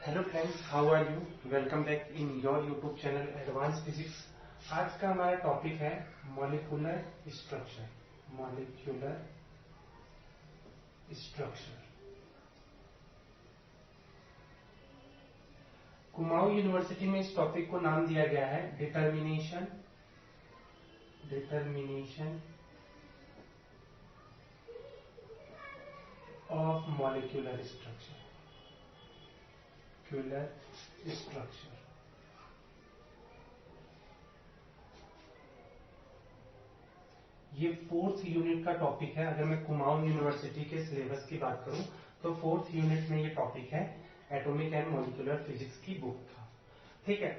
Hello friends, how are you? Welcome back in your YouTube channel advance physics. आज का हमारा topic है molecular structure. Molecular structure. Kumaon university में इस topic को नाम दिया गया है डिटर्मिनेशन ऑफ मॉलिक्यूलर स्ट्रक्चर। ये 4th यूनिट का टॉपिक है। अगर मैं कुमाऊं यूनिवर्सिटी के सिलेबस की बात करूं तो 4th यूनिट में ये टॉपिक है। एटॉमिक एंड मॉलिक्यूलर फिजिक्स की बुक था। ठीक है,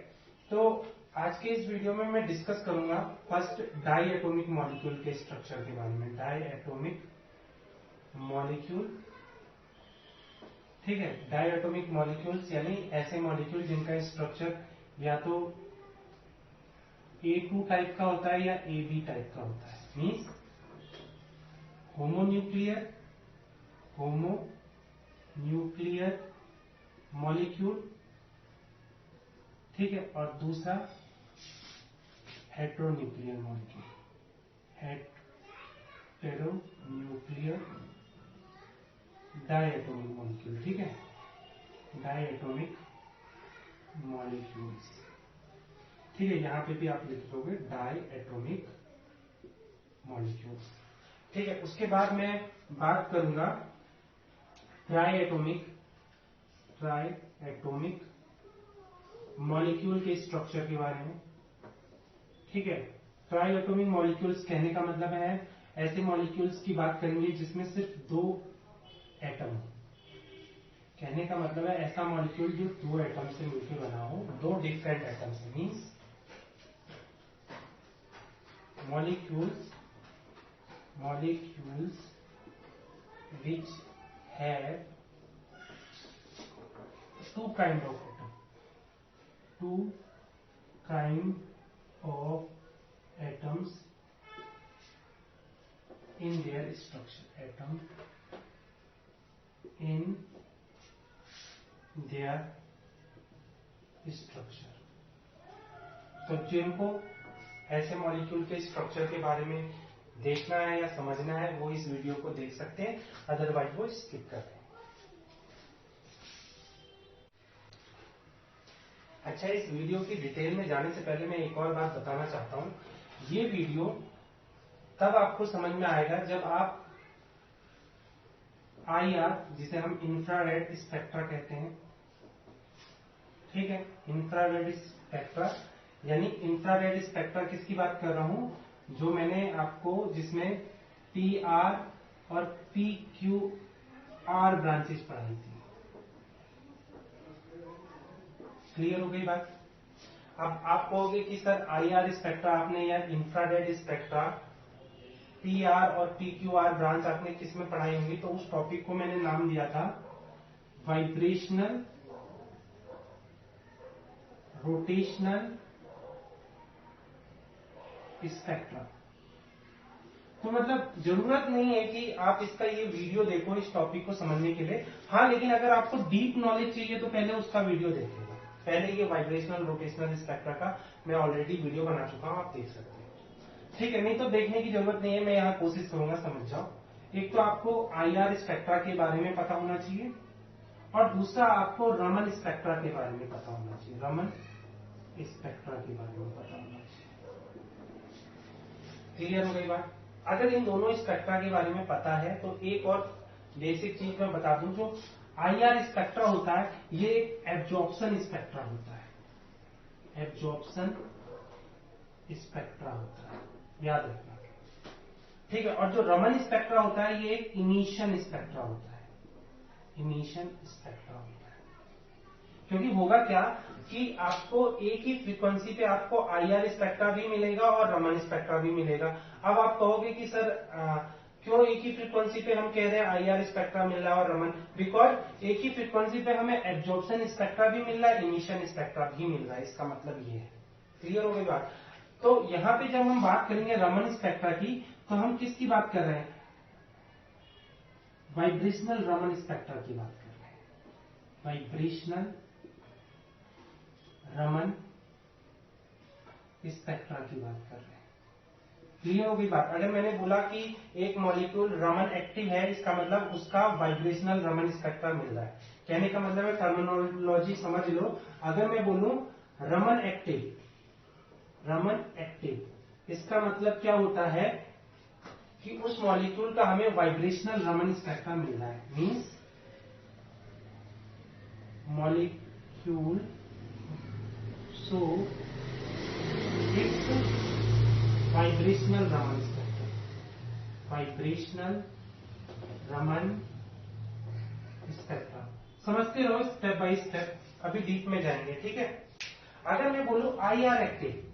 तो आज के इस वीडियो में मैं डिस्कस करूंगा फर्स्ट डाई एटॉमिक मॉलिक्यूल के स्ट्रक्चर के बारे में। डाई एटॉमिक मॉलिक्यूल, ठीक है। डाई एटॉमिक मॉलिक्यूल्स यानी ऐसे मॉलिक्यूल जिनका स्ट्रक्चर या तो A2 टाइप का होता है या AB टाइप का होता है। मीन्स होमोन्यूक्लियर मॉलिक्यूल, ठीक है। और दूसरा हेटेरोन्यूक्लियर मॉलिक्यूल, हेटेरोन्यूक्लियर डायएटॉमिक मॉलिक्यूल, ठीक है। डायएटॉमिक मॉलिक्यूल्स, ठीक है। यहां पे भी आप लिख दोगे डायएटॉमिक मॉलिक्यूल्स, ठीक है। उसके बाद मैं बात करूंगा ट्राइएटॉमिक मॉलिक्यूल के स्ट्रक्चर के बारे में, ठीक है। ट्राइएटॉमिक मॉलिक्यूल्स कहने का मतलब है ऐसे मॉलिक्यूल्स की बात करेंगे जिसमें सिर्फ 2 एटम। कहने का मतलब है ऐसा मॉलिक्यूल जो 2 एटम से मिलकर बना हो, 2 डिफरेंट एटम से। Means molecules which have 2 kind of atoms in their structure, तो जिनको ऐसे मॉलिक्यूल के स्ट्रक्चर के बारे में देखना है या समझना है वो इस वीडियो को देख सकते हैं, अदरवाइज वो स्किप कर दें। अच्छा, इस वीडियो की डिटेल में जाने से पहले मैं एक और बात बताना चाहता हूं। ये वीडियो तब आपको समझ में आएगा जब आप IR, जिसे हम इंफ्रारेड स्पेक्ट्रा कहते हैं, ठीक है। इंफ्रारेड स्पेक्ट्रा यानी इंफ्रारेड स्पेक्ट्रा किसकी बात कर रहा हूं? जो मैंने आपको जिसमें PR और PQR ब्रांचेस पढ़ाई थी। क्लियर हो गई बात? अब आप कहोगे कि सर IR स्पेक्ट्रा आपने या इंफ्रारेड स्पेक्ट्रा PR और PQR ब्रांच आपने किसमें पढ़ाई होंगी? तो उस टॉपिक को मैंने नाम दिया था वाइब्रेशनल रोटेशनल स्पेक्ट्रा। तो मतलब जरूरत नहीं है कि आप इसका ये वीडियो देखो इस टॉपिक को समझने के लिए। हाँ, लेकिन अगर आपको डीप नॉलेज चाहिए तो पहले उसका वीडियो देखिएगा। पहले ये वाइब्रेशनल रोटेशनल स्पेक्ट्रा का मैं ऑलरेडी वीडियो बना चुका हूं, आप देख सकते हैं, ठीक है। नहीं तो देखने की जरूरत नहीं है, मैं यहाँ कोशिश करूंगा समझ जाओ। एक तो आपको IR स्पेक्ट्रा के बारे में पता होना चाहिए और दूसरा आपको रमन स्पेक्ट्रा के बारे में पता होना चाहिए। रमन स्पेक्ट्रा के बारे में पता होना चाहिए। क्लियर हो गई बात? अगर इन दोनों स्पेक्ट्रा के बारे में पता है तो एक और बेसिक चीज मैं बता दूं, जो IR स्पेक्ट्रा होता है ये एक एब्जॉर्प्शन स्पेक्ट्रा होता है। एब्जॉर्प्शन स्पेक्ट्रा होता है, याद रखना, ठीक है। और जो रमन स्पेक्ट्रा होता है ये एक इमिशन स्पेक्ट्रा होता है। इमिशन स्पेक्ट्रा होता है, क्योंकि होगा क्या कि आपको एक ही फ्रीक्वेंसी पे आपको IR स्पेक्ट्रा भी मिलेगा और रमन स्पेक्ट्रा भी मिलेगा। अब आप कहोगे कि सर क्यों एक ही फ्रीक्वेंसी पे हम कह रहे हैं IR स्पेक्ट्रा मिल रहा है और रमन? बिकॉज एक ही फ्रीक्वेंसी पे हमें एब्जॉर्प्शन स्पेक्ट्रा भी मिल रहा है, इमिशन स्पेक्ट्रा भी मिल रहा है। इसका मतलब ये है। क्लियर हो गई बात? तो यहां पे जब हम बात करेंगे रमन स्पेक्ट्रा की तो हम किसकी बात कर रहे हैं? वाइब्रेशनल रमन स्पेक्ट्रा की बात कर रहे हैं। वाइब्रेशनल रमन स्पेक्ट्रा की बात कर रहे हैं। क्लियर हो गई बात। अगर मैंने बोला कि एक मॉलिक्यूल रमन एक्टिव है, इसका मतलब उसका वाइब्रेशनल रमन स्पेक्ट्रा मिल रहा है। कहने का मतलब है, टर्मिनोलॉजी समझ लो। अगर मैं बोलूं रमन एक्टिव, इसका मतलब क्या होता है कि उस मॉलिक्यूल का हमें वाइब्रेशनल रमन स्पेक्ट्रा मिल रहा है। Means molecule so it's vibrational Raman spectra, vibrational Raman spectra. समझते रहो स्टेप बाय स्टेप, अभी डीप में जाएंगे, ठीक है। अगर मैं बोलूं IR एक्टिव,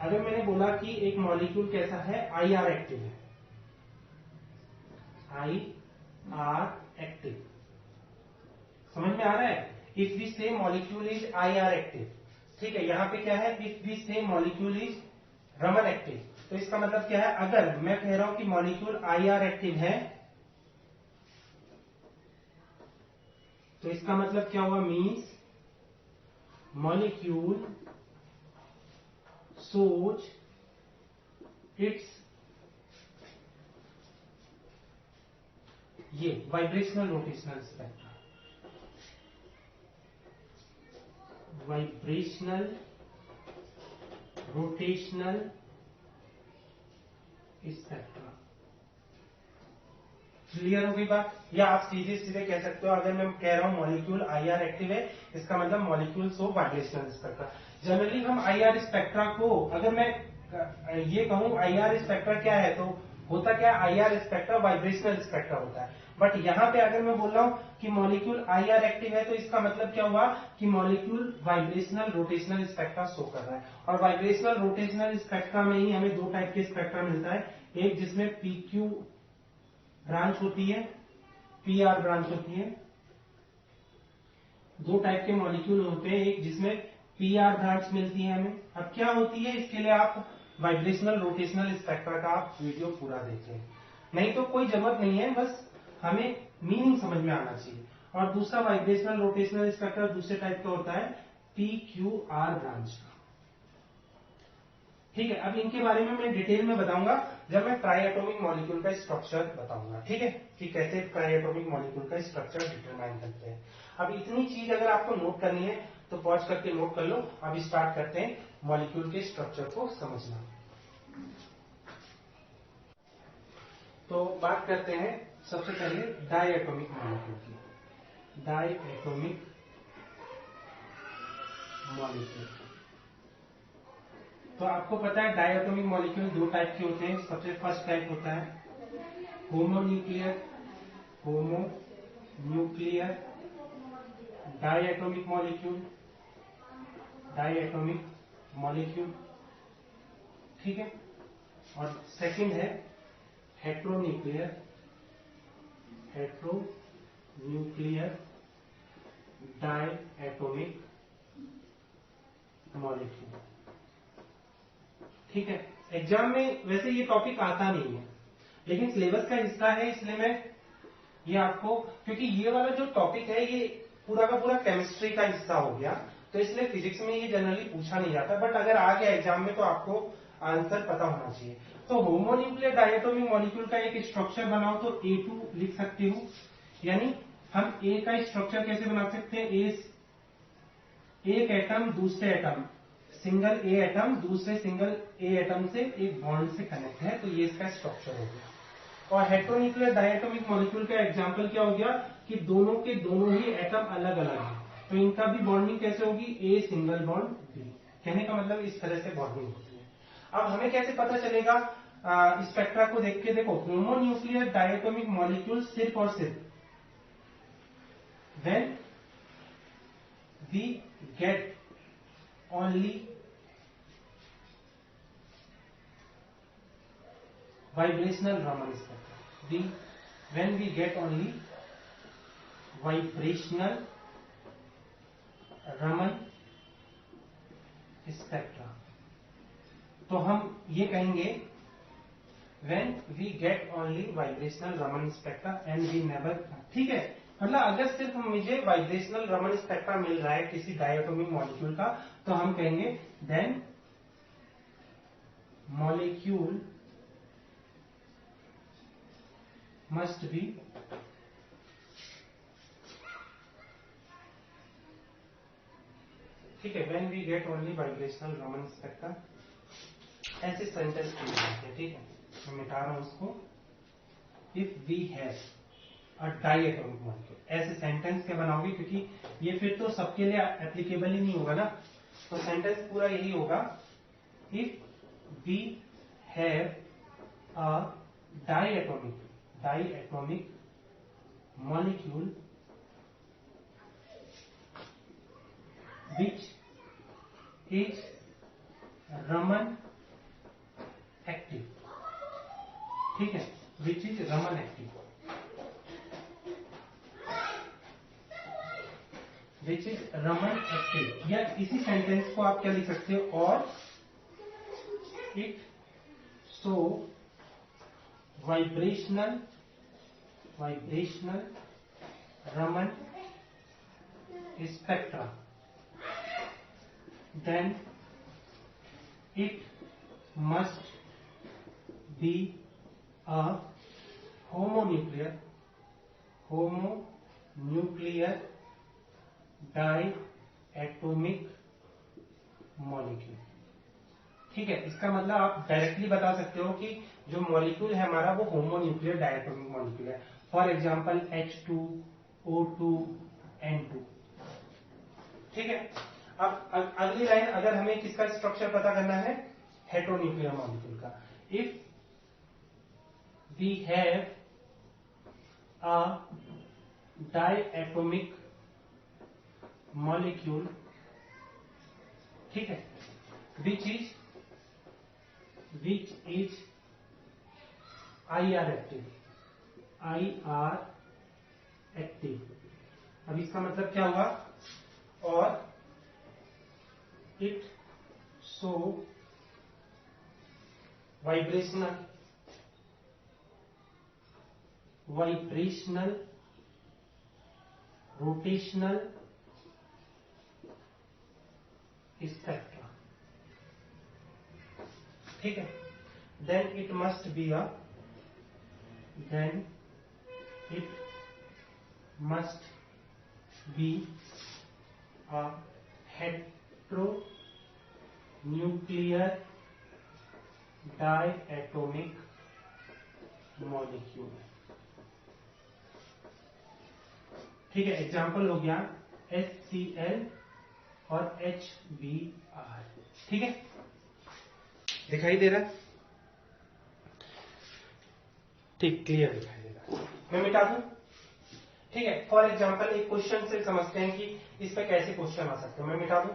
अगर मैंने बोला कि एक मॉलिक्यूल कैसा है, IR एक्टिव है, IR एक्टिव, समझ में आ रहा है। इफ वी से मॉलिक्यूल इज IR एक्टिव, ठीक है। यहां पे क्या है, इफ वी से मॉलिक्यूल इज रमन एक्टिव, तो इसका मतलब क्या है, अगर मैं कह रहा हूं कि मॉलिक्यूल IR एक्टिव है, तो इसका मतलब क्या हुआ, मीन्स मॉलिक्यूल shows its ये vibrational rotational spectra, vibrational rotational spectra. Clear हो गई बात। या आप सीधे सीधे कह सकते हो, अगर मैं कह रहा हूं मॉलिक्यूल IR एक्टिव है, इसका मतलब molecule so vibrational spectra. Generally हम IR स्पेक्ट्रा को, अगर मैं ये कहूं IR स्पेक्ट्रा क्या है, तो होता क्या है, IR स्पेक्ट्रा वाइब्रेशनल स्पेक्ट्रा होता है। बट यहां पे अगर मैं बोल रहा हूं कि मॉलिक्यूल IR एक्टिव है, तो इसका मतलब क्या हुआ कि molecule vibrational rotational spectra show कर रहा है। और वाइब्रेशनल रोटेशनल स्पेक्ट्रा में ही हमें दो टाइप के स्पेक्ट्रा मिलता है, एक जिसमें PQ ब्रांच होती है, PR ब्रांच होती है। दो टाइप के मॉलिक्यूल होते हैं, एक जिसमें PR ब्रांच मिलती है हमें। अब क्या होती है, इसके लिए आप वाइब्रेशनल रोटेशनल स्पेक्ट्रा का आप वीडियो पूरा देखें, नहीं तो कोई जरूरत नहीं है, बस हमें मीनिंग समझ में आना चाहिए। और दूसरा वाइब्रेशनल रोटेशनल स्पेक्ट्रा दूसरे टाइप का होता है, PQR ब्रांच का, ठीक है। अब इनके बारे में मैं डिटेल में बताऊंगा जब मैं ट्राइएटॉमिक मॉलिक्यूल का स्ट्रक्चर बताऊंगा, ठीक है, कि कैसे ट्राइएटॉमिक मॉलिक्यूल का स्ट्रक्चर डिटरमाइन करते हैं। अब इतनी चीज अगर आपको नोट करनी है तो पॉज करके नोट कर लो। अब स्टार्ट करते हैं मॉलिक्यूल के स्ट्रक्चर को समझना। तो बात करते हैं सबसे पहले डायएटॉमिक मॉलिक्यूल की। डायएटॉमिक मॉलिक्यूल, तो आपको पता है डायएटॉमिक मॉलिक्यूल दो टाइप के होते हैं। सबसे फर्स्ट टाइप होता है होमोन्यूक्लियर, होमोन्यूक्लियर डायएटॉमिक मॉलिक्यूल, डायएटॉमिक मॉलिक्यूल, ठीक है। और सेकंड है हेट्रोन्यूक्लियर, हेट्रोन्यूक्लियर डायएटॉमिक मॉलिक्यूल, ठीक है। एग्जाम में वैसे ये टॉपिक आता नहीं है, लेकिन सिलेबस का हिस्सा है, इसलिए मैं ये आपको, क्योंकि ये वाला जो टॉपिक है ये पूरा का पूरा केमिस्ट्री का हिस्सा हो गया, तो इसलिए फिजिक्स में ये जनरली पूछा नहीं जाता। बट अगर आ गया एग्जाम में तो आपको आंसर पता होना चाहिए। तो होमोन्यूक्लियर डायएटॉमिक मॉलिक्यूल का एक स्ट्रक्चर बनाओ तो A2 लिख सकते हो, यानी हम A का स्ट्रक्चर कैसे बना सकते हैं, एक एटम दूसरे एटम, सिंगल A एटम दूसरे सिंगल A एटम से एक बॉन्ड से कनेक्ट है, तो ये इसका स्ट्रक्चर हो गया। और हेट्रोन्यूक्लियर डायएटॉमिक मॉलिक्यूल का एग्जांपल क्या हो गया कि दोनों के दोनों ही एटम अलग अलग हैं, तो इनका भी बॉन्डिंग कैसे होगी, A सिंगल बॉन्ड B। कहने का मतलब इस तरह से बॉन्डिंग होती है। अब हमें कैसे पता चलेगा, स्पेक्ट्रा को देख के देखो, होमोन्यूक्लियर डायएटॉमिक मॉलिक्यूल सिर्फ और सिर्फ when we get only vibrational Raman spectra, when we get only vibrational Raman spectra, तो हम ये कहेंगे when we get only vibrational Raman spectra and we never, ठीक है, मतलब अगर सिर्फ मुझे वाइब्रेशनल रमन स्पेक्ट्रा मिल रहा है किसी डायटोमिक मॉलिक्यूल का, तो हम कहेंगे देन मॉलिक्यूल मस्ट बी ठीक है, when we get only vibrational Raman spectra, ऐसे सेंटेंस हैं। ठीक है, मैं मिटा रहा हूं उसको। If we have a diatomic molecule, ऐसे सेंटेंस क्या बनाओगे, क्योंकि ये फिर तो सबके लिए एप्लीकेबल ही नहीं होगा ना, तो सेंटेंस पूरा यही होगा, if we have a diatomic molecule which is Raman active, ठीक है, which is Raman active, which is Raman active, या इसी सेंटेंस को आप क्या लिख सकते हो, और it so vibrational Raman spectra, then it must be a homonuclear diatomic molecule। ठीक है, इसका मतलब आप डायरेक्टली बता सकते हो कि जो मॉलिक्यूल है हमारा वो होमोन्यूक्लियर डायटोमिक मॉलिक्यूल है। For example H2O2 N2। ठीक है, अब अगली लाइन, अगर हमें किसका स्ट्रक्चर पता करना है, हेटेरोन्यूक्लियर मॉलिक्यूल का, if we have a diatomic molecule, ठीक है, विच इज IR एक्टिव। अब इसका मतलब क्या हुआ, और it so vibrational rotational spectra, ठीक है, then it must be a heteronuclear diatomic molecule। ठीक है, एग्जाम्पल हो गया HCl और HBr। ठीक है, दिखाई दे रहा है, ठीक, क्लियर दिखाई दे रहा है, मैं मिटा दूं। ठीक है, फॉर एग्जाम्पल एक क्वेश्चन से समझते हैं कि इस पे कैसे क्वेश्चन आ सकते हैं, मैं मिटा दूं।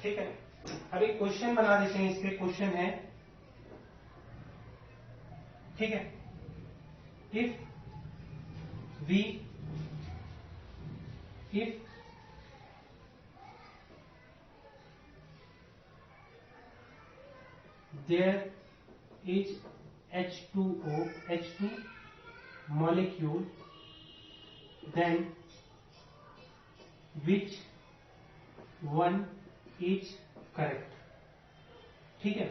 ठीक है, अब एक क्वेश्चन बना देते हैं, इस पे क्वेश्चन है, ठीक है, if there is H2 molecule, then which one is correct। ठीक है,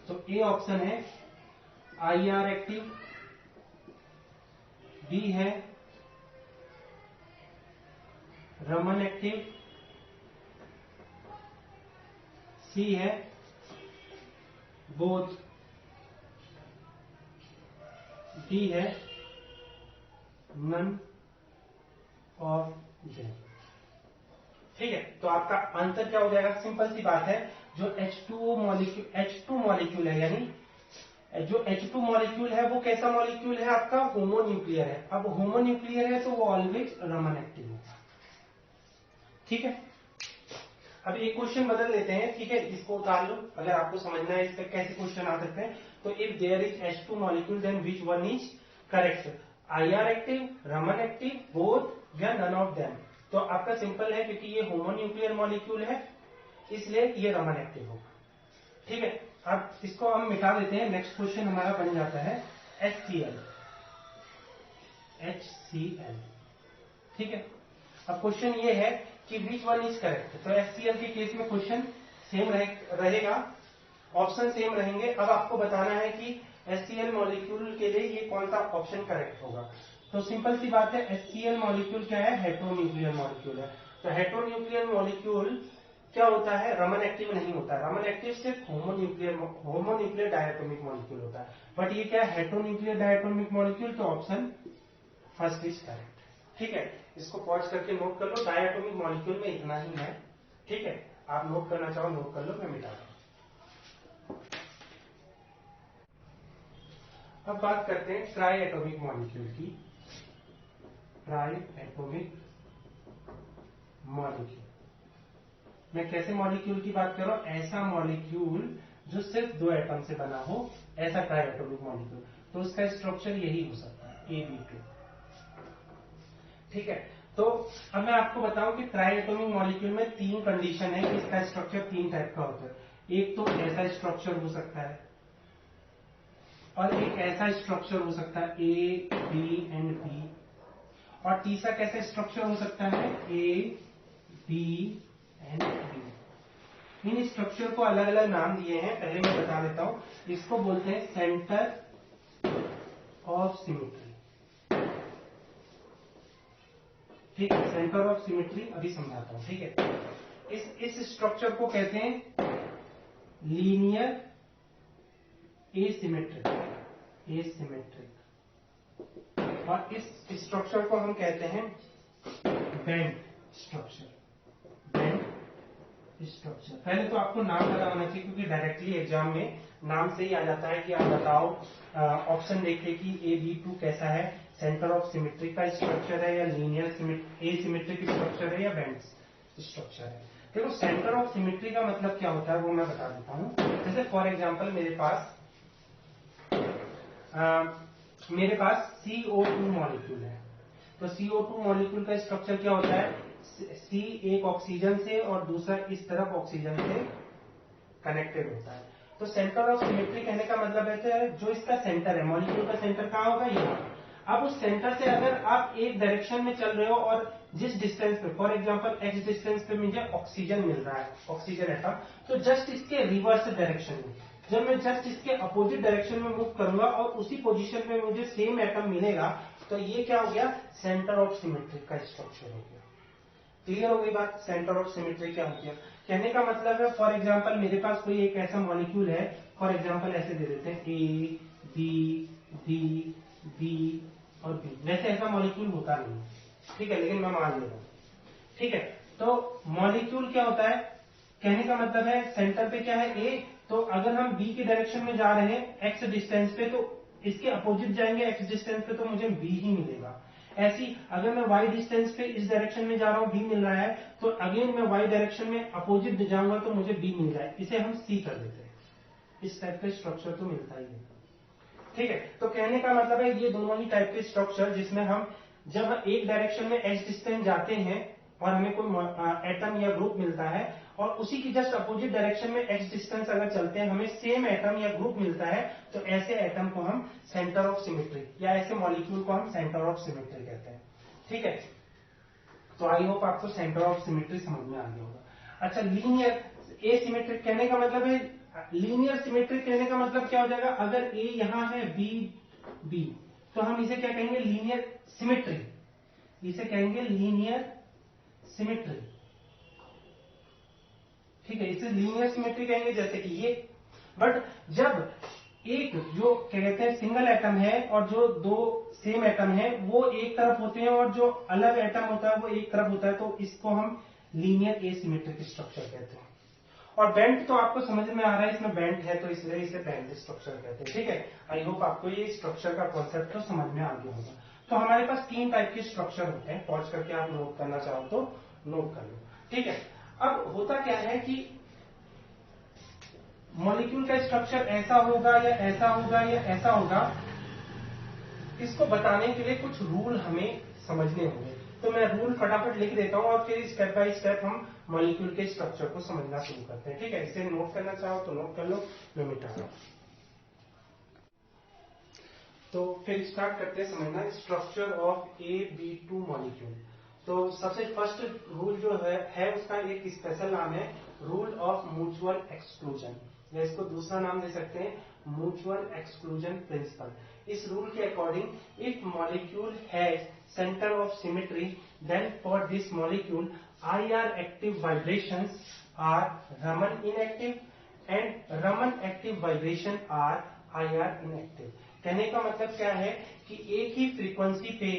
तो ए ऑप्शन है IR एक्टिव, बी है रमन एक्टिव, सी है बोथ, डी है नन ऑफ देम। ठीक है, तो आपका आंसर क्या हो जाएगा, सिंपल सी बात है, जो H2 मॉलिक्यूल है, यानी जो H2 मॉलिक्यूल है वो कैसा मॉलिक्यूल है, आपका होमोन्यूक्लियर है। अब होमोन्यूक्लियर है तो वो ऑलवेज रमन एक्टिव होगा। ठीक है, अब एक क्वेश्चन बदल लेते हैं, ठीक है, इसको उतार लो, अगर आपको समझना है इसका कैसे क्वेश्चन आ सकते हैं। तो if there is H2 molecule then which one is correct, IR active, Raman active, both या नन ऑफ देम। तो आपका सिंपल है, क्योंकि ये होमोन्यूक्लियर मॉलिक्यूल है इसलिए ये रमन एक्टिव होगा। ठीक है, अब इसको हम मिटा देते हैं। नेक्स्ट क्वेश्चन हमारा बन जाता है HCl। ठीक है, अब क्वेश्चन ये है कि विच वन इज करेक्ट। तो HCl के केस में क्वेश्चन सेम रहेगा, ऑप्शन सेम रहेंगे। अब आपको बताना है कि HCl मॉलिक्यूल के लिए ये कौन सा ऑप्शन करेक्ट होगा। तो सिंपल सी बात है, HCl मॉलिक्यूल क्या है, हेटेरोन्यूक्लियर मॉलिक्यूल है। तो हेटेरोन्यूक्लियर मॉलिक्यूल क्या होता है, रमन एक्टिव नहीं होता है। रमन एक्टिव सिर्फ होमोन्यूक्लियर डायटोमिक मॉलिक्यूल होता है, बट ये क्या है, हेटेरोन्यूक्लियर डायटोमिक मॉलिक्यूल। तो ऑप्शन फर्स्ट इज करेक्ट। ठीक है, इसको पॉज करके नोट कर लो। डायटोमिक मॉलिक्यूल में इतना ही है। ठीक है, आप नोट करना चाहो नोट कर लो, मैं मिटा दूं। अब बात करते हैं ट्राई एटोमिक मॉलिक्यूल की। ट्राई एटोमिक मॉलिक्यूल, मैं कैसे मॉलिक्यूल की बात कर रहा हूं, ऐसा मॉलिक्यूल जो सिर्फ 2 एटम से बना हो, ऐसा ट्राई एटोमिक मॉलिक्यूल। तो उसका स्ट्रक्चर यही हो सकता है, AB2। ठीक है, तो अब मैं आपको बताऊं कि ट्राई एटोमिक मॉलिक्यूल में 3 कंडीशन है कि इसका स्ट्रक्चर 3 टाइप का होता है। एक तो ऐसा स्ट्रक्चर हो सकता है, और एक ऐसा स्ट्रक्चर हो सकता है A, B एंड B, और तीसरा कैसा स्ट्रक्चर हो सकता है A, B and B। In structure को अलग अलग नाम दिए हैं, पहले मैं बता देता हूं। इसको बोलते हैं सेंटर ऑफ सिमेट्री। ठीक है, सेंटर ऑफ सिमेट्री अभी समझाता हूं। ठीक है, इस स्ट्रक्चर को कहते हैं लीनियर एसिमेट्रिक, और इस स्ट्रक्चर को हम कहते हैं बेंड स्ट्रक्चर। पहले तो आपको नाम पता होना चाहिए, क्योंकि डायरेक्टली एग्जाम में नाम से ही आ जाता है कि आप बताओ, ऑप्शन देखिए कि AB2 कैसा है, सेंटर ऑफ सिमेट्री का स्ट्रक्चर है, या लीनियर एसिमेट्रिक स्ट्रक्चर है, या बेंड स्ट्रक्चर है। देखो, सेंटर ऑफ सिमेट्री का मतलब क्या होता है वो मैं बता देता हूं। जैसे फॉर एग्जांपल मेरे पास CO2 मॉलिक्यूल है। तो CO2 मॉलिक्यूल का स्ट्रक्चर क्या होता है, C एक ऑक्सीजन से और दूसरा इस तरफ ऑक्सीजन से कनेक्टेड होता है। तो सेंटर ऑफ सिमेट्री कहने का मतलब है जो इसका सेंटर है, मॉलिक्यूल का सेंटर कहाँ होगा, यहाँ। अब उस सेंटर से अगर आप एक डायरेक्शन में चल रहे हो, और जिस डिस्टेंस पे, फॉर एग्जांपल x डिस्टेंस पे मुझे ऑक्सीजन मिल रहा है, ऑक्सीजन एटम, तो जस्ट इसके रिवर्स डायरेक्शन में, जब मैं जस्ट इसके अपोजिट डायरेक्शन में मूव करूंगा और उसी पोजीशन पे मुझे सेम एटम मिलेगा, तो ये क्या हो गया, सेंटर ऑफ सिमेट्री का स्ट्रक्चर हो गया। क्लियर हो गई बात, सेंटर ऑफ सिमेट्री क्या हो गया। कहने का मतलब है, फॉर एग्जांपल मेरे पास कोई एक ऐसा मॉलिक्यूल है, फॉर एग्जांपल ऐसे दे देते हैं A, B, D, B और B। वैसे ऐसा मॉलिक्यूल होता नहीं, ठीक है, लेकिन मैं मान ले रहा हूं। ठीक है, तो मॉलिक्यूल क्या होता है, कहने का मतलब है सेंटर पे क्या है A, तो अगर हम B की डायरेक्शन में जा रहे हैं x डिस्टेंस पे, तो इसके अपोजिट जाएंगे x डिस्टेंस पे, तो मुझे B ही मिलेगा। ऐसी अगर मैं y डिस्टेंस पे इस डायरेक्शन में जा रहा हूं, B मिल रहा है, तो अगेन मैं y डायरेक्शन में अपोजिट जाऊंगा तो मुझे B मिल जाए, इसे हम C कर देते हैं। इस टाइप का स्ट्रक्चर तो मिलता ही है। ठीक है, तो कहने का मतलब है ये दोनों ही टाइप के स्ट्रक्चर, जिसमें हम जब एक डायरेक्शन में x डिस्टेंस जाते हैं और हमें कोई एटम या ग्रुप मिलता है, और उसी की जस्ट अपोजिट डायरेक्शन में x डिस्टेंस अगर चलते हैं, हमें सेम एटम या ग्रुप मिलता है, तो ऐसे एटम को हम सेंटर ऑफ सिमेट्री, या ऐसे मॉलिक्यूल को हम सेंटर ऑफ सिमेट्री कहते हैं। ठीक है, तो आई होप आपको सेंटर ऑफ सिमेट्री समझ में आ गया होगा। अच्छा, लीनियर एसिमेट्रिक कहने का मतलब है, लीनियर सिमेट्रिक कहने का मतलब क्या हो जाएगा, अगर A यहां है, B, तो हम इसे क्या कहेंगे, लीनियर सिमेट्री, इसे कहेंगे लीनियर सिमेट्री। ठीक है, इसे लीनियर सिमेट्री कहेंगे, जैसे कि ये। बट जब एक जो क्या कहते हैं सिंगल एटम है, और जो 2 सेम एटम है वो एक तरफ होते हैं, और जो अलग एटम होता है वो एक तरफ होता है, तो इसको हम लीनियर एसिमेट्रिक स्ट्रक्चर कहते हैं। और बेंट तो आपको समझ में आ रहा है, इसमें बेंट है तो इसलिए इसे बेंट स्ट्रक्चर कहते हैं। ठीक है, आई होप आपको ये स्ट्रक्चर का कॉन्सेप्ट तो समझ में आ गया होगा। तो हमारे पास 3 टाइप के स्ट्रक्चर होते हैं, पॉज करके आप नोट करना चाहो तो नोट कर लो। ठीक है, अब होता क्या है कि मॉलिक्यूल का स्ट्रक्चर ऐसा होगा या ऐसा होगा या ऐसा होगा, इसको बताने के लिए कुछ रूल हमें समझने होंगे। तो मैं रूल फटाफट लिख देता हूं और फिर स्टेप बाय स्टेप हम मॉलिक्यूल के स्ट्रक्चर को समझना शुरू करते हैं। ठीक है, इसे नोट करना चाहो तो नोट कर लो, मैं मिटा रहा हूं। तो फिर स्टार्ट करते हैं समझना स्ट्रक्चर ऑफ AB2 मॉलिक्यूल। तो सबसे फर्स्ट रूल जो है उसका एक स्पेशल नाम है रूल ऑफ म्यूचुअल एक्सक्लूजन, या इसको दूसरा नाम दे सकते हैं म्यूचुअल एक्सक्लूजन प्रिंसिपल। इस रूल के according if molecule has centre of symmetry then for this molecule IR active vibrations are Raman inactive and Raman active vibration are IR inactive. कहने का मतलब क्या है कि एक ही फ्रीक्वेंसी पे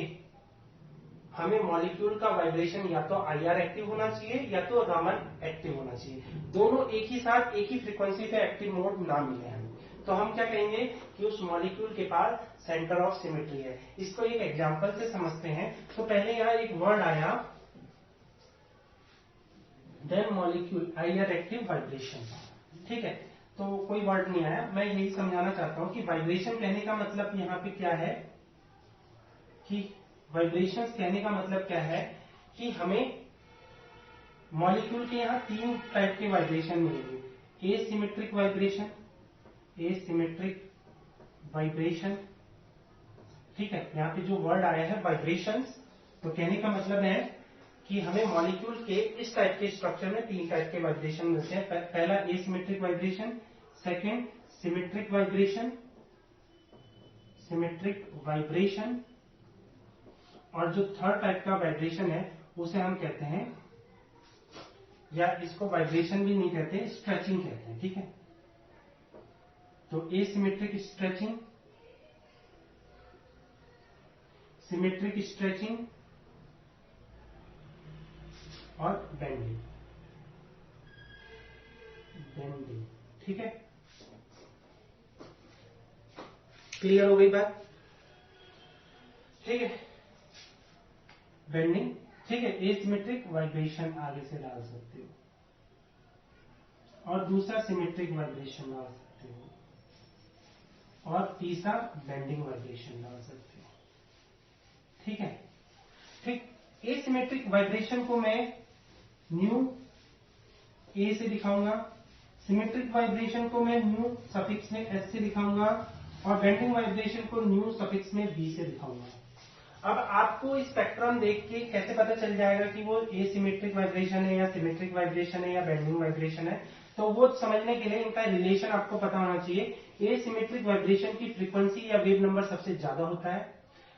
हमें मॉलिक्यूल का वाइब्रेशन या तो IR एक्टिव होना चाहिए या तो रमन एक्टिव होना चाहिए, दोनों एक ही साथ एक ही फ्रीक्वेंसी पे एक्टिव मोड ना मिले हमें। तो हम क्या कहेंगे कि उस मॉलिक्यूल के पास सेंटर ऑफ सिमेट्री है। इसको एक एग्जांपल से समझते हैं। तो पहले यहां एक वर्ड आया then molecule IR active vibration. ठीक है, तो कोई वर्ड नहीं आया, मैं यही समझाना चाहता हूं कि वाइब्रेशन कहने का मतलब यहाँ पे क्या है कि वाइब्रेशंस कहने का मतलब क्या है कि हमें मॉलिक्यूल के यहाँ तीन टाइप के वाइब्रेशन मिलेंगे। Asymmetric vibration, asymmetric vibration. ठीक है, यहाँ पे जो वर्ड आया है वाइब्रेशंस, तो कहने का मतलब है कि हमें मॉलिक्यूल के इस टाइप के स्ट्रक्चर में तीन टाइप के वाइब्रेशन मिलते हैं। पहला asymmetric vibration, second symmetric vibration, symmetric vibration, और जो थर्ड टाइप का वाइब्रेशन है उसे हम कहते हैं, या इसको वाइब्रेशन भी नहीं कहते, स्ट्रेचिंग कहते हैं। ठीक है, तो एसिमेट्रिक स्ट्रेचिंग, सिमेट्रिक स्ट्रेचिंग और बेंडिंग। बेंडिंग, ठीक है, क्लियर हो गई बात? ठीक है, बेंडिंग। ठीक है, एसिमेट्रिक वाइब्रेशन आगे से डाल सकते हो और दूसरा सिमेट्रिक वाइब्रेशन डाल सकते हो और तीसरा बेंडिंग वाइब्रेशन डाल सकते हो। ठीक है, ठीक। एसिमेट्रिक वाइब्रेशन को मैं न्यू ए से दिखाऊंगा, सिमेट्रिक वाइब्रेशन को मैं न्यू सफिक्स में एस से दिखाऊंगा और बेंडिंग वाइब्रेशन को न्यू सफिक्स में बी से दिखाऊंगा। अब आपको स्पेक्ट्रम देख के कैसे पता चल जाएगा कि वो एसिमेट्रिक वाइब्रेशन है या सिमेट्रिक वाइब्रेशन है या बेंडिंग वाइब्रेशन है? तो वो समझने के लिए इनका रिलेशन आपको पता होना चाहिए। एसिमेट्रिक वाइब्रेशन की फ्रीक्वेंसी या वेव नंबर सबसे ज्यादा होता है,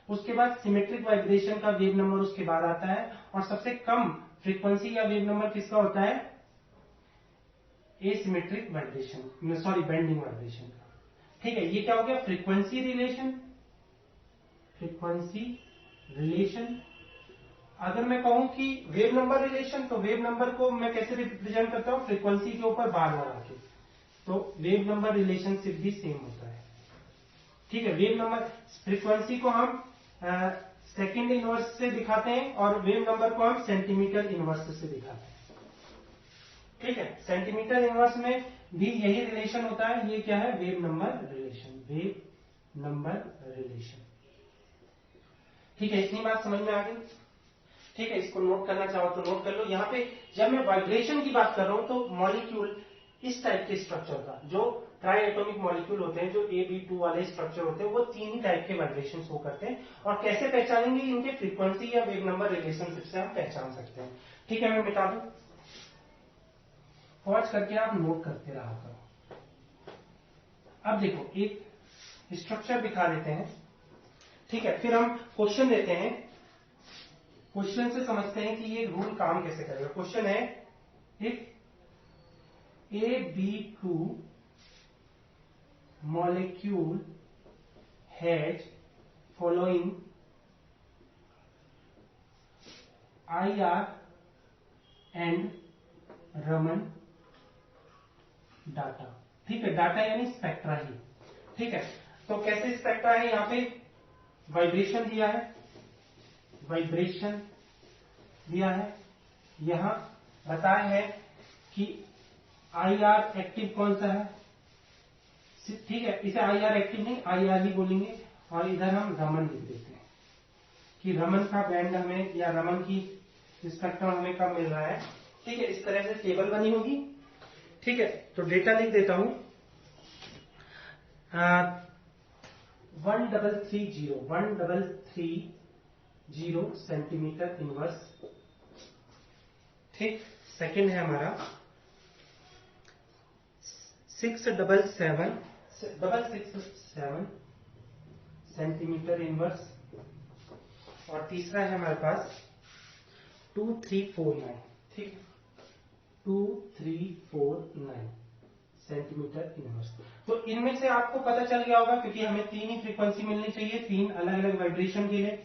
उसके बाद सिमेट्रिक वाइब्रेशन का वेव नंबर उसके बाद आता है, और सबसे कम फ्रीक्वेंसी या वेव नंबर किसका होता है? Asymmetric vibration, sorry bending vibration का। ठीक है, ये क्या हो गया? Frequency relation, frequency relation. अगर मैं कहूं कि वेव नंबर रिलेशन, तो वेव नंबर को मैं कैसे रिप्रेजेंट करता हूं? फ्रीक्वेंसी के ऊपर बार लगा के। तो वेव नंबर रिलेशनशिप भी सेम होता है। ठीक है, वेव नंबर, फ्रीक्वेंसी को हम सेकेंड इनवर्स से दिखाते हैं और वेव नंबर को हम सेंटीमीटर इनवर्स से दिखाते हैं। ठीक है, सेंटीमीटर इनवर्स में भी यही रिलेशन होता है। ये क्या है? Wave number relation, wave number relation. ठीक है, इतनी बात समझ में आ गई? ठीक है, इसको नोट करना चाहो तो नोट कर लो। यहाँ पे जब मैं वाइब्रेशन की बात कर रहा हूं तो मॉलिक्यूल इस टाइप के स्ट्रक्चर का, जो ट्राई एटॉमिक मॉलिक्यूल होते हैं, जो AB2 वाले स्ट्रक्चर होते हैं, वो तीन ही टाइप के वाइब्रेशन शो करते हैं। और कैसे पहचानेंगे? इनके फ्रीक्वेंसी या वेव नंबर रिलेशनशिप से हम पहचान सकते हैं। ठीक है, मैं मिटा दूं, पॉज करके आप नोट करते रहा करो। अब देखो, एक स्ट्रक्चर दिखा देते हैं। ठीक है, फिर हम क्वेश्चन देते हैं। क्वेश्चन से समझते हैं कि ये रूल काम कैसे करेगा। क्वेश्चन है, if AB2 molecule has following IR and Raman data. ठीक है, डाटा यानी स्पेक्ट्रा ही। ठीक है, तो कैसे स्पेक्ट्रा है? यहां पे वाइब्रेशन दिया है, वाइब्रेशन दिया है, यहां बताया है कि IR एक्टिव कौन सा है। ठीक है, इसे IR एक्टिव नहीं, IR ही बोलेंगे, और इधर हम रमन लिख देते हैं कि रमन का बैंड हमें या रमन की स्पेक्ट्रम हमें कब मिल रहा है। ठीक है, इस तरह से टेबल बनी होगी। ठीक है, तो डेटा लिख देता हूं 1330 सेंटीमीटर इनवर्स। ठीक, सेकंड है हमारा 667 सेंटीमीटर इनवर्स। और तीसरा है हमारे पास 2349। ठीक, 2349 सेंटीमीटर इनवर्स। तो इनमें से आपको पता चल गया होगा, क्योंकि हमें 3 ही फ्रीक्वेंसी मिलनी चाहिए, 3 अलग अलग वाइब्रेशन के लिए।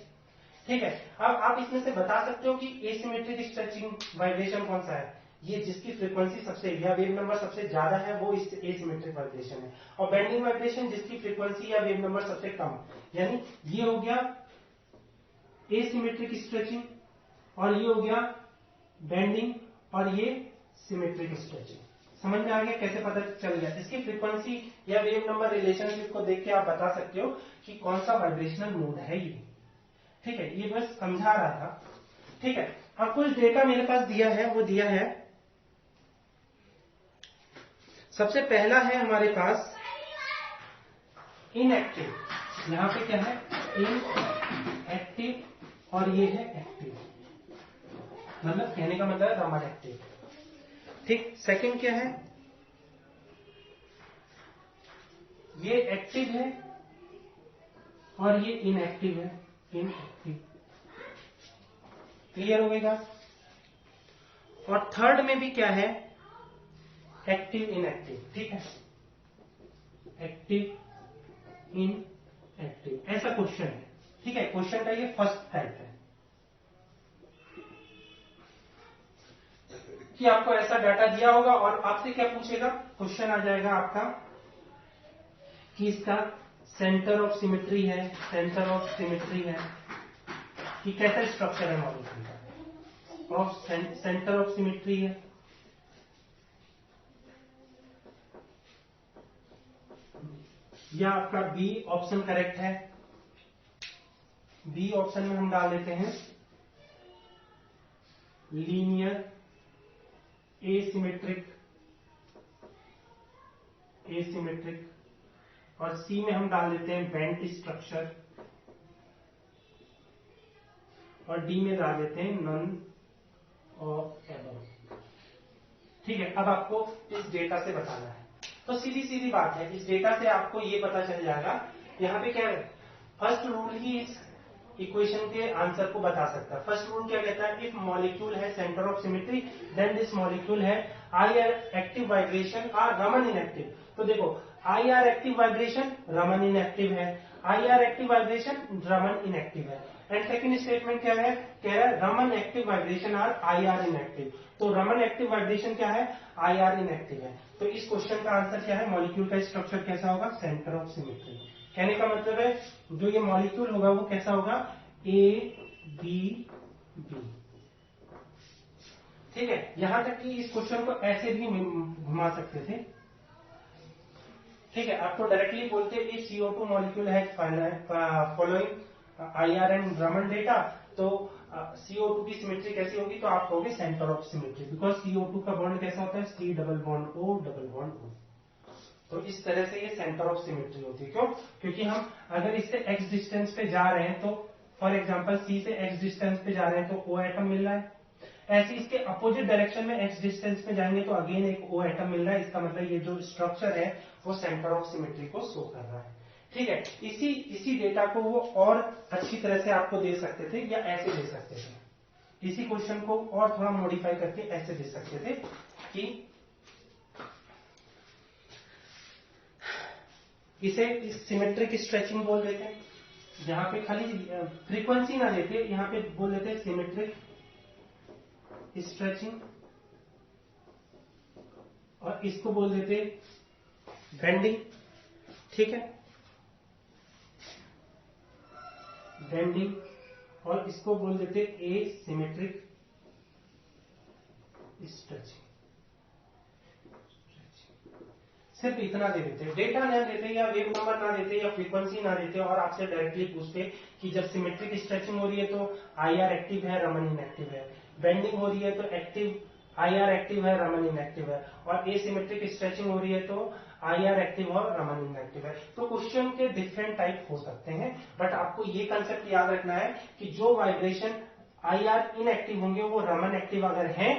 ठीक है, अब आप इसमें से बता सकते हो कि एसिमेट्रिक स्ट्रेचिंग वाइब्रेशन कौन सा है। ये जिसकी फ्रीक्वेंसी सबसे या वेव नंबर सबसे ज्यादा है वो इस एसिमेट्रिक वाइब्रेशन है। और बेंडिंग वाइब्रेशन जिसकी फ्रीक्वेंसी या वेव नंबर सबसे कम, यानी ये हो गया एसिमेट्रिक स्ट्रेचिंग, और ये हो गया बेंडिंग, और ये सिमेट्रिक स्ट्रेचिंग। समझ में आ गया कैसे पता चल गया। इसकी फ्रीक्वेंसी या वेव नंबर रिलेशनशिप को देख के आप बता सकते हो कि कौन सा वाइब्रेशनल मोड है ये। ठीक है, ये बस समझा रहा था। ठीक है, अब कुछ डेटा मेरे पास दिया है, वो दिया है सबसे पहला है हमारे पास इनएक्टिव। यहां पे क्या है, इनएक्टिव, और ये है एक्टिव, मतलब कहने का मतलब है रमन एक्टिव। ठीक, सेकंड क्या है, ये एक्टिव है और ये इनएक्टिव है, इनएक्टिव। क्लियर हो गया। और थर्ड में भी क्या है, एक्टिव इनएक्टिव। ठीक है, एक्टिव इनएक्टिव, ऐसा क्वेश्चन है। ठीक है, क्वेश्चन का ये फर्स्ट टाइप है कि आपको ऐसा डाटा दिया होगा और आपसे क्या पूछेगा, क्वेश्चन आ जाएगा आपका कि इसका सेंटर ऑफ सिमेट्री है, सेंटर ऑफ सिमेट्री है, कि कैसा स्ट्रक्चर है मॉलिक्यूल का, और सेंटर ऑफ सिमेट्री है। या आपका बी ऑप्शन करेक्ट है। बी ऑप्शन में हम डाल देते हैं लीनियर एसिमेट्रिक, एसिमेट्रिक, और सी में हम डाल देते हैं बेंट स्ट्रक्चर, और डी में डाल देते हैं नन ऑफ एबव। ठीक है, अब आपको इस डेटा से बताना है। तो सीधी सीधी बात है, इस डेटा से आपको ये पता चल जाएगा। यहां पे क्या है, फर्स्ट रूल ही इस इक्वेशन के आंसर को बता सकता है। फर्स्ट रूल क्या कहता है, इफ मॉलिक्यूल है centre of symmetry then this molecule है I R active vibration are Raman inactive. तो देखो, I R active vibration Raman inactive है, I R active vibration Raman inactive है। एंड सेकंड स्टेटमेंट क्या है, कह रहा है Raman active vibration are I R inactive. तो रमन एक्टिव वाइब्रेशन क्या है, आई आर इनएक्टिव है। तो इस क्वेश्चन का आंसर क्या है, मॉलिक्यूल का स्ट्रक्चर कैसा होगा, सेंटर ऑफ सिमेट्री। कहने का मतलब है जो ये मॉलिक्यूल होगा वो कैसा होगा, ए बी बी। ठीक है, यहां तक कि इस क्वेश्चन को ऐसे भी घुमा सकते थे। ठीक है, आपको डायरेक्टली बोलते हैं CO2 मॉलिक्यूल है following I R and Raman data, तो CO2 की सिमेट्री कैसी होगी, तो आप कहोगे centre of symmetry, because CO2 का बॉन्ड कैसा होता है, C double bond O double bond O। तो इस तरह से ये सेंटर ऑफ सिमेट्री होती है। क्यों, क्योंकि हम अगर इससे x डिस्टेंस पे जा रहे हैं, तो फॉर एग्जांपल C से x डिस्टेंस पे जा रहे हैं तो O एटम मिल रहा है। ऐसे इसके अपोजिट डायरेक्शन में x डिस्टेंस पे जाएंगे तो अगेन एक O एटम मिल रहा है। इसका मतलब ये जो स्ट्रक्चर है वो सेंटर ऑफ सिमेट्री को शो कर रहा है। ठीक है, इसी डेटा को वो और अच्छी तरह से आपको दे सकते थे, या ऐसे दे सकते थे। इसी क्वेश्चन को और थोड़ा मॉडिफाई करके ऐसे दे सकते थे कि इसे सिमेट्रिक स्ट्रेचिंग बोल देते हैं, जहां पे खाली फ्रीक्वेंसी ना देते, यहां पे बोल देते हैं सिमेट्रिक स्ट्रेचिंग, और इसको बोल देते बेंडिंग। ठीक है, बेंडिंग, और इसको बोल देते एसिमेट्रिक स्ट्रेचिंग। सिर्फ इतना दे देते, डेटा ना देते या वेव नंबर ना देते या फ्रीक्वेंसी ना देते और आपसे डायरेक्टली पूछते कि जब सिमेट्रिक स्ट्रेचिंग हो रही है तो IR एक्टिव है, रमन इनएक्टिव है, बेंडिंग हो रही है तो एक्टिव IR एक्टिव है, रमन इनएक्टिव है, और एसिमेट्रिक स्ट्रेचिंग हो रही है तो IR एक्टिव और रमन इनएक्टिव है। तो क्वेश्चन के डिफरेंट टाइप हो सकते हैं, बट आपको ये कंसेप्ट याद रखना है कि जो वाइब्रेशन IR इनएक्टिव होंगे वो रमन एक्टिव अगर हैं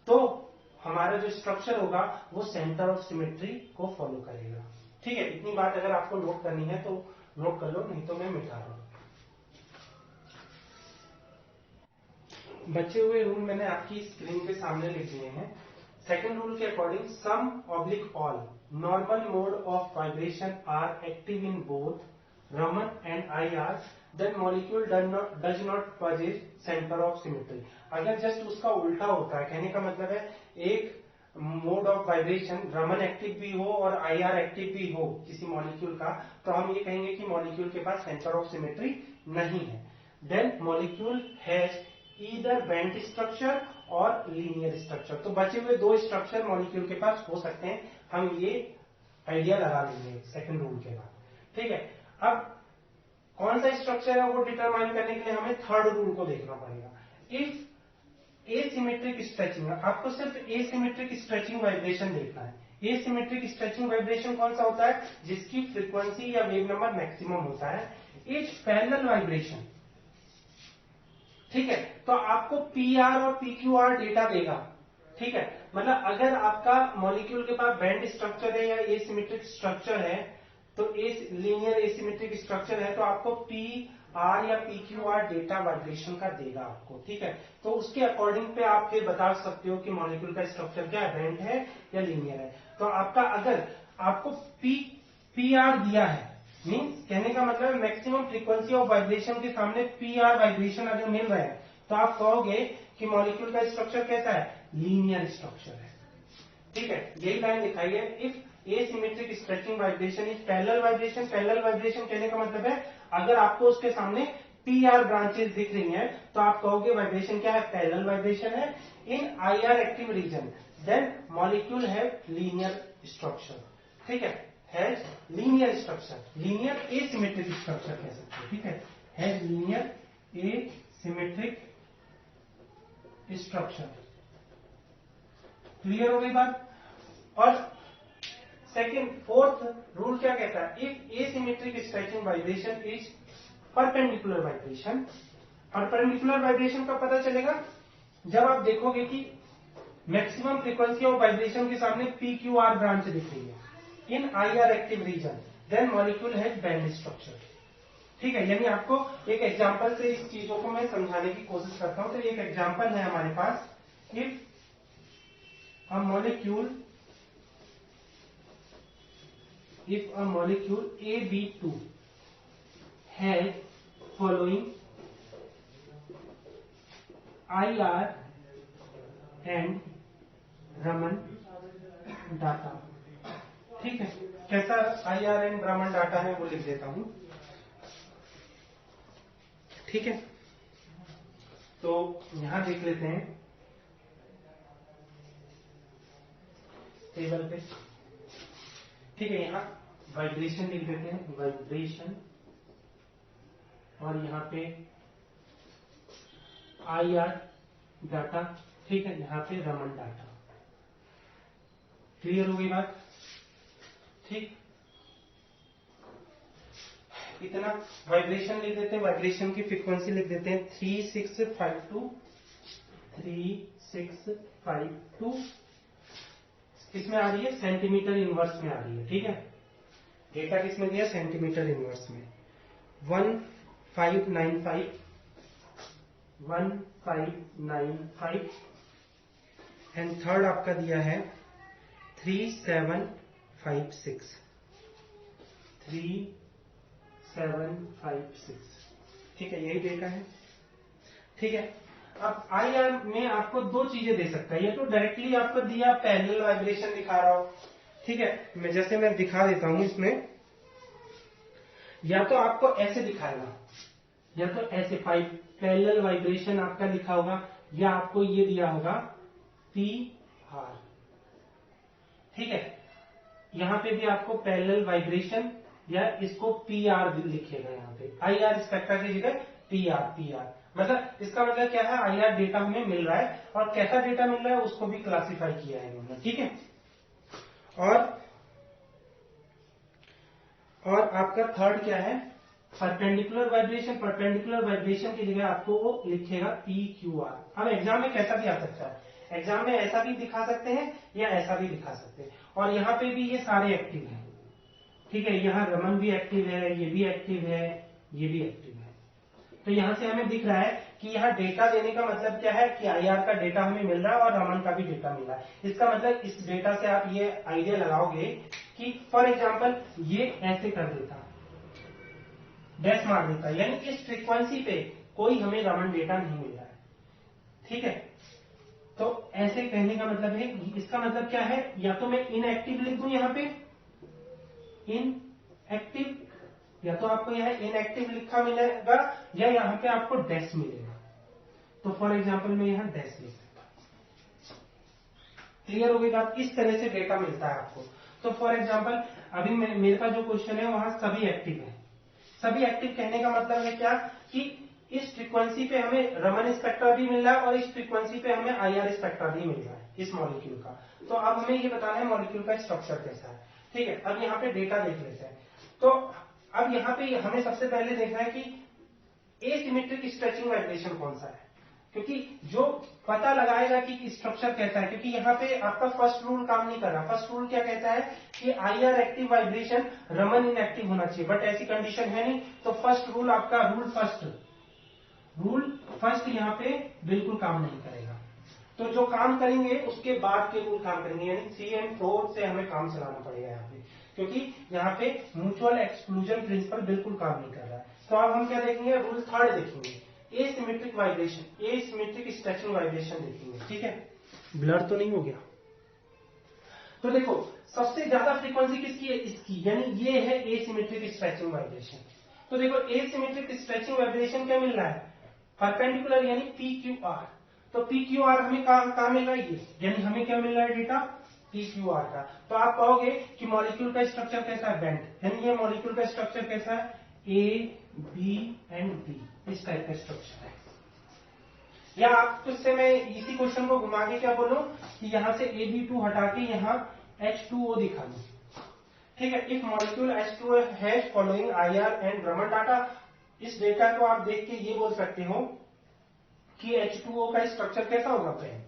तो हमारा जो स्ट्रक्चर होगा वो सेंटर ऑफ सिमेट्री को फॉलो करेगा। ठीक है, इतनी बात अगर आपको नोट करनी है तो नोट कर लो, नहीं तो मैं मिटा रहा हूं। बचे हुए रूल मैंने आपकी स्क्रीन के सामने लिख दिए हैं। सेकंड रूल के according some oblique all normal mode of vibration are active in both Raman and IR, then molecule does not possess centre of symmetry. अगर जस्ट उसका उल्टा होता है, कहने का मतलब है एक mode of vibration Raman active भी हो और IR एक्टिव भी हो किसी मॉलिक्यूल का, तो हम ये कहेंगे कि मॉलिक्यूल के पास सेंटर ऑफ सिमेट्री नहीं है। Then molecule has either bent structure और लीनियर स्ट्रक्चर। तो बचे हुए दो स्ट्रक्चर मॉलिक्यूल के पास हो सकते हैं, हम ये आइडिया लगा लेंगे सेकंड रूल के बाद। ठीक है, अब कौन सा स्ट्रक्चर है वो डिटरमाइन करने के लिए हमें थर्ड रूल को देखना पड़ेगा। इफ एसिमेट्रिक स्ट्रेचिंग, आपको सिर्फ एसिमेट्रिक स्ट्रेचिंग वाइब्रेशन देखना है। एसिमेट्रिक स्ट्रेचिंग वाइब्रेशन कौन सा होता है? जिसकी फ्रीक्वेंसी या वेव नंबर मैक्सिमम होता है। Is parallel vibration. ठीक है, तो आपको PR और PQR डेटा देगा। ठीक है, मतलब अगर आपका मॉलिक्यूल के पास बैंड स्ट्रक्चर है या एसिमेट्रिक स्ट्रक्चर है, तो लीनियर एसिमेट्रिक स्ट्रक्चर है, तो आपको PR या PQR डेटा वाइब्रेशन का देगा आपको। ठीक है, तो उसके अकॉर्डिंग पे आप फिर बता सकते हो कि मॉलिक्यूल का स्ट्रक्चर क्या है, बैंड है या लीनियर है। तो आपका अगर आपको PR दिया है, मीन्स कहने का मतलब मैक्सिमम फ्रीक्वेंसी ऑफ वाइब्रेशन के सामने PR वाइब्रेशन अगर मिल रहा है, तो आप कहोगे कि मॉलिक्यूल का स्ट्रक्चर कैसा है, लीनियर स्ट्रक्चर है। ठीक है, यही लाइन दिखाई है। If asymmetric stretching vibration is parallel vibration. Parallel vibration कहने का मतलब है अगर आपको उसके सामने PR ब्रांचेस दिख रही हैं, तो आप कहोगे वाइब्रेशन क्या है, पैरेलल वाइब्रेशन है। In IR active region then molecule have linear structure. ठीक है, has linear structure, linear asymmetric structure कह सकते हैं। ठीक है, has linear asymmetric structure. Clear हो गई बात। और सेकंड फोर्थ रूल क्या कहता है, if asymmetric stretching vibration is perpendicular vibration. Perpendicular vibration का पता चलेगा जब आप देखोगे कि मैक्सिमम फ्रीक्वेंसी ऑफ वाइब्रेशन के सामने PQR ब्रांच दिख रही है in IR active region, then molecule has band structure. ठीक है, यानी आपको एक एग्जांपल से इस चीजों को मैं समझाने की कोशिश करता हूं। तो एक एग्जांपल है हमारे पास, if a molecule AB2 has following IR and Raman data। ठीक है, कैसा IR एंड रमन डाटा है वो लिख देता हूं। ठीक है, तो यहां देख लेते हैं टेबल पे। ठीक है, यहां वाइब्रेशन लिख देते हैं, वाइब्रेशन, और यहां पे IR डाटा। ठीक है, यहां पे रमन डाटा। क्लियर हो गई बात। ठीक, इतना वाइब्रेशन लिख देते हैं, वाइब्रेशन की फ्रीक्वेंसी लिख देते हैं 3652। 3652 किसमें आ रही है, सेंटीमीटर इनवर्स में आ रही है। ठीक है, डेटा किसमें दिया, सेंटीमीटर इनवर्स में। 1595 एंड थर्ड आपका दिया है 3756। 3756। ठीक है, यही डेटा है। ठीक है, अब IR में आपको दो चीजें दे सकता है, या तो डायरेक्टली आपको दिया पैरेलल वाइब्रेशन दिखा रहा हो। ठीक है, मैं दिखा देता हूं इसमें, या तो आपको ऐसे दिखाएगा, या तो ऐसे पैरेलल वाइब्रेशन आपका लिखा होगा, या आपको ये दिया होगा PR। ठीक है, यहाँ पे भी आपको पैरेलल वाइब्रेशन या इसको पीआर लिखेगा यहाँ पे, आईआर स्पेक्ट्रा की जगह पीआर। मतलब इसका मतलब क्या है, आईआर डेटा हमें मिल रहा है और कैसा डेटा मिल रहा है उसको भी क्लासिफाई किया है इन्होंने, ठीक है। और आपका थर्ड क्या है, परपेंडिकुलर वाइब्रेशन। परपेंडिकुलर वाइब्रेशन की जगह आपको वो लिखेगा PQR। अब एग्जाम में कैसा भी आ सकता है, एग्जाम में ऐसा भी दिखा सकते हैं या ऐसा भी दिखा सकते हैं। और यहाँ पे भी ये सारे एक्टिव हैं, ठीक है। यहाँ रमन भी एक्टिव है, ये भी एक्टिव है, ये भी एक्टिव है। तो यहाँ से हमें दिख रहा है कि यहाँ डेटा देने का मतलब क्या है कि आईआर का डेटा हमें मिल रहा है और रमन का भी डेटा मिल रहा है। इसका मतलब इस डेटा से आप ये आइडिया लगाओगे कि फॉर एग्जाम्पल ये ऐसे कर देता, डैश मार देता, यानी इस फ्रीक्वेंसी पे कोई हमें रमन डेटा नहीं मिल रहा है, ठीक है। तो ऐसे कहने का मतलब है, इसका मतलब क्या है, या तो मैं इनएक्टिव लिख दूं यहाँ पे इनएक्टिव, या तो आपको यहाँ इनएक्टिव लिखा मिलेगा या यहाँ पे आपको डैश मिलेगा। तो फॉर एग्जाम्पल मैं यहाँ डैश लिख सकता हूं, क्लियर हो गई बात। इस तरह से डेटा मिलता है आपको। तो फॉर एग्जाम्पल अभी मेरे पास जो क्वेश्चन है वहां सभी एक्टिव है। सभी एक्टिव कहने का मतलब है क्या कि इस फ्रीक्वेंसी पे हमें रमन स्पेक्ट्रा भी मिल रहा है और इस फ्रीक्वेंसी पे हमें आईआर स्पेक्ट्रा भी मिल रहा है इस मॉलिक्यूल का। तो अब हमें ये बताना है मॉलिक्यूल का स्ट्रक्चर कैसा है, ठीक है। अब यहाँ पे डेटा देख लेते हैं। तो अब यहाँ पे हमें सबसे पहले देखना है कि एसिमेट्रिक स्ट्रेचिंग वाइब्रेशन कौन सा है, क्योंकि जो पता लगाएगा कि स्ट्रक्चर कैसा है, क्योंकि यहाँ पे आपका फर्स्ट रूल काम नहीं कर रहा। फर्स्ट रूल क्या कहता है कि IR active vibration, Raman inactive होना चाहिए, बट ऐसी कंडीशन है नहीं। तो फर्स्ट रूल आपका रूल फर्स्ट यहाँ पे बिल्कुल काम नहीं करेगा। तो जो काम करेंगे उसके बाद के रूल काम करेंगे, यानी 3 और 4 से हमें काम चलाना पड़ेगा यहाँ पे, क्योंकि यहाँ पे म्यूचुअल एक्सक्लूजन प्रिंसिपल बिल्कुल काम नहीं कर रहा है। तो अब हम क्या देखेंगे, रूल थर्ड देखेंगे, asymmetric vibration, asymmetric stretching vibration देखेंगे, ठीक है। ब्लर तो नहीं हो गया। तो देखो सबसे ज्यादा फ्रीक्वेंसी किसकी है, इसकी, यानी ये है एसिमेट्रिक स्ट्रेचिंग वाइब्रेशन। तो देखो एसिमेट्रिक स्ट्रेचिंग वाइब्रेशन क्या मिल रहा है, परपेंडिकुलर यानी PQR। तो PQR हमें कहां मिल रहा है, ये, यानी हमें क्या मिल रहा है डेटा PQR का। तो आप कहोगे कि मॉलिक्यूल का स्ट्रक्चर कैसा है, बेंड, यानी ये मॉलिक्यूल का स्ट्रक्चर कैसा है, A, B एंड B, इस टाइप का स्ट्रक्चर है। या आप इससे मैं इसी क्वेश्चन को घुमा के क्या बोलूं कि यहां से AB2 हटा के यहां H2O दिखा दूं, ठीक है। If molecule H2O has following IR and Raman data, इस डेटा को आप देख के ये बोल सकते हो कि H2O का स्ट्रक्चर कैसा होगा फ्रेंड,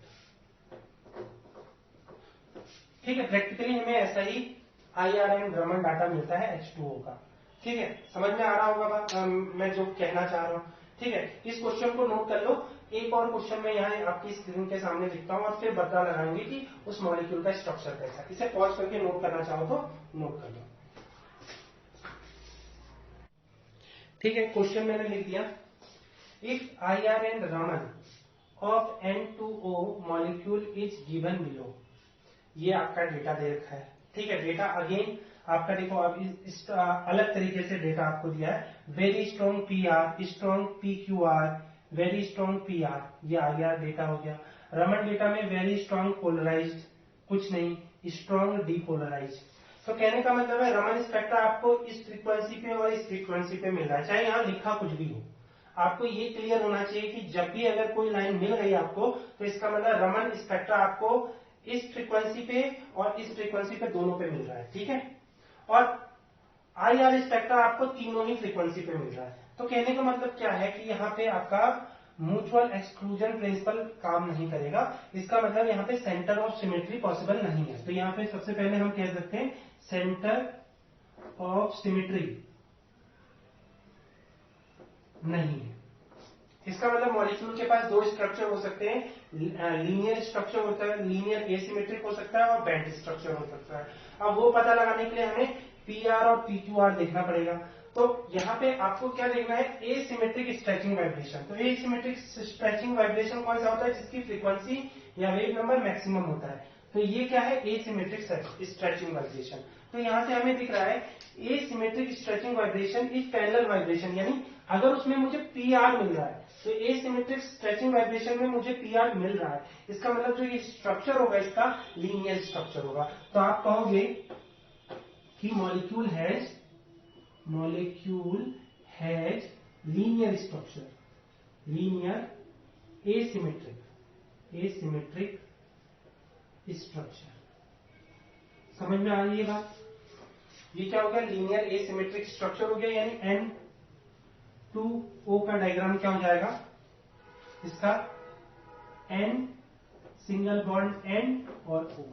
ठीक है। प्रैक्टिकली हमें ऐसा ही आईआर एंड रमन डाटा मिलता है H2O का, ठीक है। समझ में आ रहा होगा बात मैं जो कहना चाह रहा हूं, ठीक है। इस क्वेश्चन को नोट कर लो। एक और क्वेश्चन मैं यहाँ आपकी स्क्रीन के सामने लिखता हूँ और फिर बता लगाएंगे कि उस मॉलिक्यूल का स्ट्रक्चर कैसा है। इसे पॉज करके नोट करना चाहो तो नोट कर लो, ठीक है। क्वेश्चन मैंने लिख दिया, if IR and Raman of N2O molecule is given below. ये आपका डेटा दे रखा है, ठीक है। डेटा अगेन आपका देखो, अब इस अलग तरीके से डेटा आपको दिया है, very strong PR, strong PQR, very strong PR, ये आ गया डेटा हो गया। रमन डेटा में वेरी स्ट्रॉन्ग पोलराइज्ड, कुछ नहीं, स्ट्रॉन्ग डीपोलराइज्ड। तो कहने का मतलब है रमन स्पेक्ट्रा आपको इस फ्रीक्वेंसी पे और इस फ्रीक्वेंसी पे मिल रहा है, चाहे यहां लिखा कुछ भी हो। आपको ये क्लियर होना चाहिए कि जब भी अगर कोई लाइन मिल गई आपको, तो इसका मतलब रमन स्पेक्ट्रा आपको इस फ्रीक्वेंसी पे और इस फ्रीक्वेंसी पे दोनों पे मिल रहा है, ठीक है। और आईआर स्पेक्ट्रा आपको तीनों ही फ्रीक्वेंसी पे मिल रहा है। तो कहने का मतलब क्या है कि यहाँ पे आपका म्यूचुअल एक्सक्लूजन प्रिंसिपल काम नहीं करेगा। इसका मतलब यहाँ पे सेंटर ऑफ सिमेट्री पॉसिबल नहीं है। तो यहाँ पे सबसे पहले हम कह सकते हैं सेंटर ऑफ सिमेट्री नहीं है। इसका मतलब मॉलिक्यूल के पास दो स्ट्रक्चर हो सकते हैं, लीनियर स्ट्रक्चर होता है, लीनियर एसिमेट्रिक हो सकता है और बेंड स्ट्रक्चर हो सकता है। अब वो पता लगाने के लिए हमें PR और PQR देखना पड़ेगा। तो यहाँ पे आपको क्या देखना है, एसिमेट्रिक स्ट्रेचिंग वाइब्रेशन। तो एसिमेट्रिक स्ट्रेचिंग वाइब्रेशन कौन सा होता है, जिसकी फ्रीक्वेंसी या वेव नंबर मैक्सिमम होता है। तो ये क्या है, एसिमेट्रिक स्ट्रेचिंग वाइब्रेशन। तो यहाँ से हमें दिख रहा है asymmetric stretching vibration is parallel vibration, यानी अगर उसमें मुझे PR मिल रहा है तो एसिमेट्रिक स्ट्रेचिंग वाइब्रेशन में मुझे PR मिल रहा है। इसका मतलब जो ये स्ट्रक्चर होगा इसका लीनियर स्ट्रक्चर होगा। तो आप कहोगे कि molecule has linear structure, linear asymmetric structure. समझ में आ रही है बात? ये क्या हो गया? लीनियर एसिमेट्रिक स्ट्रक्चर हो गया, यानी N2O का डायग्राम क्या हो जाएगा इसका? N सिंगल बॉन्ड N और O,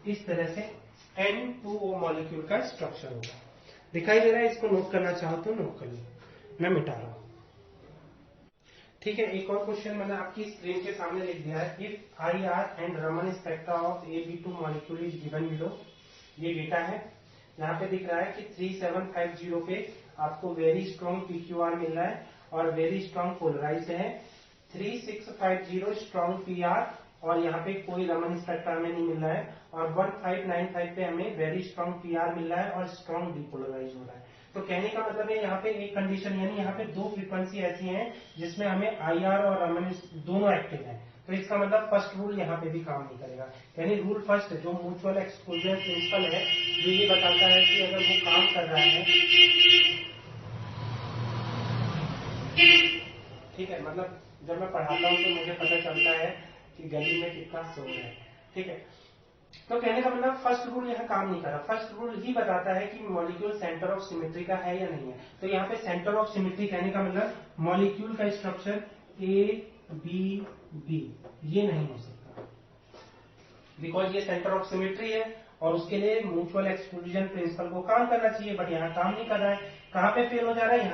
इस तरह से N2O मॉलिक्यूल का स्ट्रक्चर होगा। दिखाई दे रहा है? इसको नोट करना चाहो तो नोट कर लो, मैं मिटा रहा हूं। ठीक है, एक और क्वेश्चन मैंने आपकी स्क्रीन के सामने लिख दिया है। If IR and Raman spectra of AB2 molecule is given below. ये डेटा है, यहाँ पे दिख रहा है कि 3750 पे आपको वेरी स्ट्रॉन्ग PQR मिल रहा है और वेरी स्ट्रॉन्ग पोलराइज है। 3650 स्ट्रॉन्ग PR और यहाँ पे कोई रमन स्पेक्ट्रा में नहीं मिल रहा है। और 1595 पे हमें वेरी स्ट्रॉन्ग PR मिल रहा है और स्ट्रॉन्ग डिपोलराइज हो रहा है। तो कहने का मतलब है यहाँ पे एक कंडीशन, यानी यहाँ पे दो फ्रीक्वेंसी ऐसी हैं जिसमें हमें IR और रमन दोनों एक्टिव हैं। तो इसका मतलब फर्स्ट रूल यहाँ पे भी काम नहीं करेगा। यानी रूल फर्स्ट जो म्यूचुअल एक्सक्लूजन प्रिंसिपल है, जो ये बताता है कि अगर वो काम कर रहा है, ठीक है, मतलब जब मैं पढ़ाता हूँ तो मुझे पता चलता है कि गली में कितना शोर है। ठीक है, तो कहने का मतलब फर्स्ट रूल यहाँ काम नहीं कर रहा। फर्स्ट रूल ही बताता है कि मॉलिक्यूल सेंटर ऑफ सिमेट्री का है या नहीं है। तो यहाँ पे सेंटर ऑफ सिमेट्री कहने का मतलब मॉलिक्यूल का स्ट्रक्चर ABB ये नहीं हो सकता, बिकॉज ये सेंटर ऑफ सिमेट्री है और उसके लिए म्यूचुअल एक्सक्लूजन प्रिंसिपल को काम करना चाहिए, बट यहाँ काम नहीं कर रहा है। कहाँ पे फेल हो जा रहा है?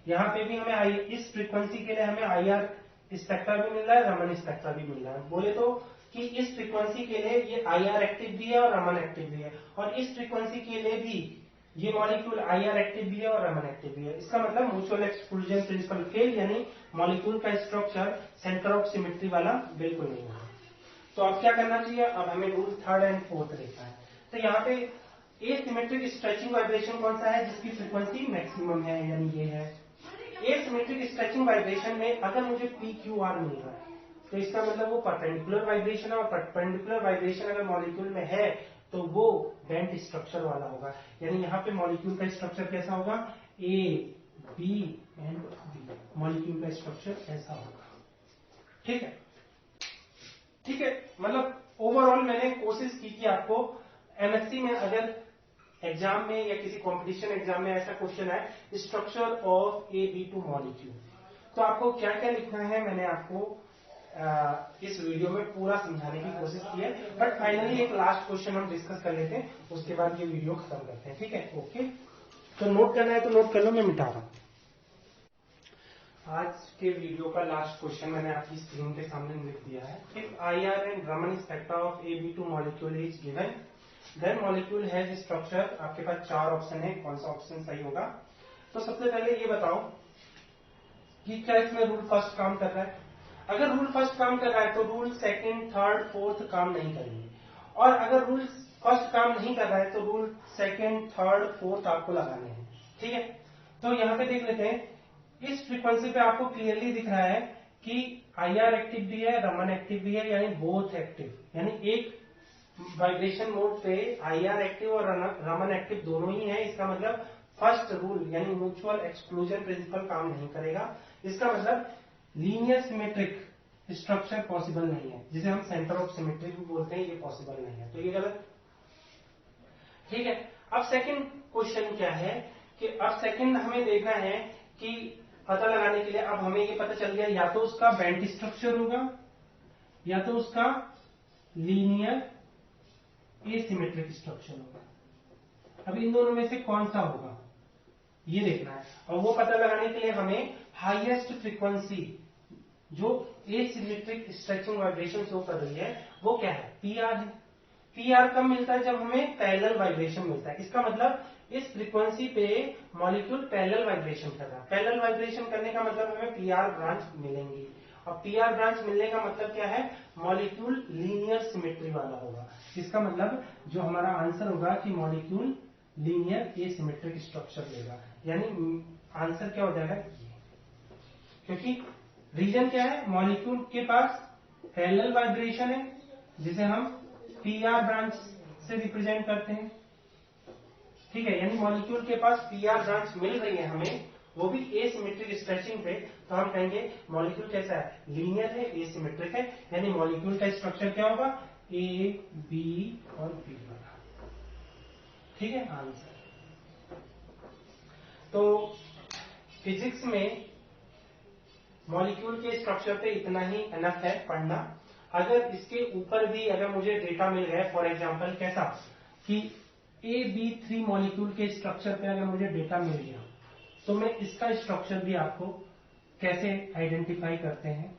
यहाँ पे भी हमें इस फ्रीक्वेंसी के लिए हमें IR स्पेक्ट्रा भी मिल रहा है, रमन स्पेक्ट्रा भी मिल रहा है। बोले तो कि इस फ्रीक्वेंसी के लिए ये IR एक्टिव भी है और रमन एक्टिव भी है, और इस फ्रीक्वेंसी के लिए भी ये मॉलिक्यूल IR एक्टिव भी है और रमन एक्टिव भी है। इसका मतलब म्यूचुअल एक्सक्लूजन प्रिंसिपल फेल, यानी मॉलिक्यूल का स्ट्रक्चर सेंटर ऑफ सिमेट्री वाला बिल्कुल नहीं है। तो अब क्या करना चाहिए? अब हमें रूल थर्ड एंड फोर्थ देखना है। तो यहाँ पे एसिमेट्रिक स्ट्रेचिंग वाइब्रेशन कौन सा है जिसकी फ्रीक्वेंसी मैक्सिमम है, यानी ये है। एसिमेट्रिक स्ट्रेचिंग वाइब्रेशन में अगर मुझे PQR मिल रहा है तो इसका मतलब वो परपेंडिकुलर वाइब्रेशन है, और परपेंडिकुलर वाइब्रेशन अगर मॉलिक्यूल में है तो वो बेंट स्ट्रक्चर वाला होगा। यानी यहाँ पे मॉलिक्यूल का स्ट्रक्चर कैसा होगा? A, B and B, molecule का स्ट्रक्चर ऐसा होगा। ठीक है, ठीक है, मतलब ओवरऑल मैंने कोशिश की कि आपको MSc में अगर एग्जाम में या किसी कंपटीशन एग्जाम में ऐसा क्वेश्चन है स्ट्रक्चर ऑफ AB2 मॉलिक्यूल, तो आपको क्या क्या लिखना है मैंने आपको इस वीडियो में पूरा समझाने की कोशिश की है। बट फाइनली एक लास्ट क्वेश्चन हम डिस्कस कर लेते हैं, उसके बाद ये वीडियो खत्म करते हैं। ठीक है, ओके, तो नोट करना है तो नोट कर लो, मैं मिटा रहा हूं। आज के वीडियो का लास्ट क्वेश्चन मैंने आपकी स्क्रीन के सामने लिख दिया है। If IR and Raman spectra of AB2 molecule is given, then molecule has structure. आपके पास चार ऑप्शन है, कौन सा ऑप्शन सही होगा? तो सबसे पहले ये बताओ कि क्या इसमें रूल फर्स्ट काम कर रहा है? अगर रूल फर्स्ट काम कर रहा है तो रूल सेकंड, थर्ड, फोर्थ काम नहीं करेंगे, और अगर रूल फर्स्ट काम नहीं कर रहा है तो रूल सेकंड, थर्ड, फोर्थ आपको लगाने हैं। ठीक है, तो यहां पे देख लेते हैं। इस फ्रीक्वेंसी पे आपको क्लियरली दिख रहा है कि IR एक्टिव भी है, रमन एक्टिव भी है, यानी बोथ एक्टिव, यानी एक वाइब्रेशन मोड पे IR एक्टिव और रमन एक्टिव दोनों ही है। इसका मतलब फर्स्ट रूल यानी म्यूचुअल एक्सक्लूजन प्रिंसिपल काम नहीं करेगा। इसका मतलब लीनियर सिमेट्रिक स्ट्रक्चर पॉसिबल नहीं है, जिसे हम सेंटर ऑफ सिमेट्री भी बोलते हैं, ये पॉसिबल नहीं है, तो ये गलत। ठीक है, अब सेकंड क्वेश्चन क्या है कि अब सेकंड हमें देखना है कि पता लगाने के लिए अब हमें ये पता चल गया या तो उसका बेंट स्ट्रक्चर होगा या तो उसका लीनियर एसिमेट्रिक स्ट्रक्चर होगा। अब इन दोनों में से कौन सा होगा ये देखना है, और वो पता लगाने के लिए हमें हाईएस्ट फ्रीक्वेंसी जो एसिमेट्रिक स्ट्रेचिंग वाइब्रेशन शो कर रही है वो क्या है? PR है। PR कब मिलता है? जब हमें पैरेलल वाइब्रेशन मिलता है। इसका मतलब इस फ्रीक्वेंसी पे मॉलिक्यूल पैरेलल वाइब्रेशन कर रहा है। पैरेलल वाइब्रेशन करने का मतलब हमें PR ब्रांच मिलेंगी, और PR ब्रांच मिलने का मतलब क्या है? मॉलिक्यूल लीनियर सिमेट्री वाला होगा। इसका मतलब जो हमारा आंसर होगा कि मॉलिक्यूल लीनियर एसिमेट्रिक स्ट्रक्चर लेगा, यानी आंसर क्या हो जाएगा ये, क्योंकि रीजन क्या है? मॉलिक्यूल के पास पैरेलल वाइब्रेशन है जिसे हम PR ब्रांच से रिप्रेजेंट करते हैं, ठीक है, यानी मॉलिक्यूल के पास पीआर ब्रांच मिल रही है हमें, वो भी एसिमेट्रिक स्ट्रेचिंग पे, तो हम कहेंगे मॉलिक्यूल कैसा है, लीनियर है, एसिमेट्रिक है, यानी मॉलिक्यूल का स्ट्रक्चर क्या होगा, ए बी और बी वाला। ठीक है आंसर। तो फिजिक्स में मॉलिक्यूल के स्ट्रक्चर पे इतना ही इनफ है पढ़ना। अगर इसके ऊपर भी अगर मुझे डेटा मिल गया, फॉर एग्जांपल कैसा कि AB3 मॉलिक्यूल के स्ट्रक्चर पे अगर मुझे डेटा मिल गया, तो मैं इसका स्ट्रक्चर भी आपको कैसे आइडेंटिफाई करते हैं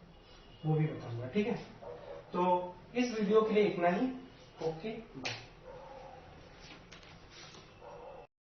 वो भी बताऊंगा। ठीक है, तो इस वीडियो के लिए इतना ही। Okay bye.